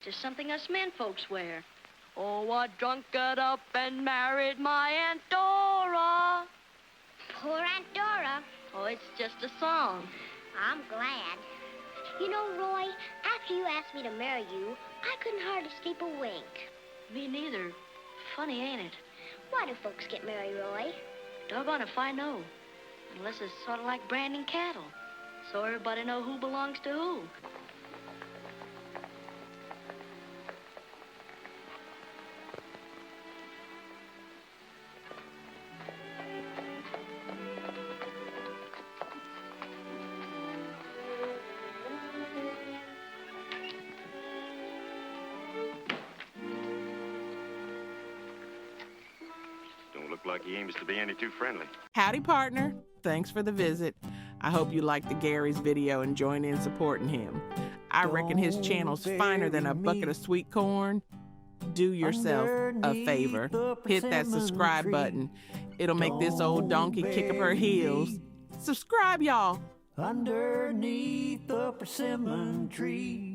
Just something us men folks wear. Oh, I drunk it up and married my Aunt Dora. Poor Aunt Dora. Oh, it's just a song. I'm glad. You know, Roy, after you asked me to marry you, I couldn't hardly sleep a wink. Me neither. Funny, ain't it? Why do folks get married, Roy? Doggone if I know. Unless it's sort of like branding cattle. So everybody know who belongs to who. Look like he aims to be any too friendly. Howdy, partner. Thanks for the visit. I hope you liked the Gary's video and join in supporting him. I reckon his channel's finer than a bucket of sweet corn. Do yourself a favor. Hit that subscribe button. It'll make this old donkey kick up her heels. Subscribe, y'all. Underneath the persimmon tree.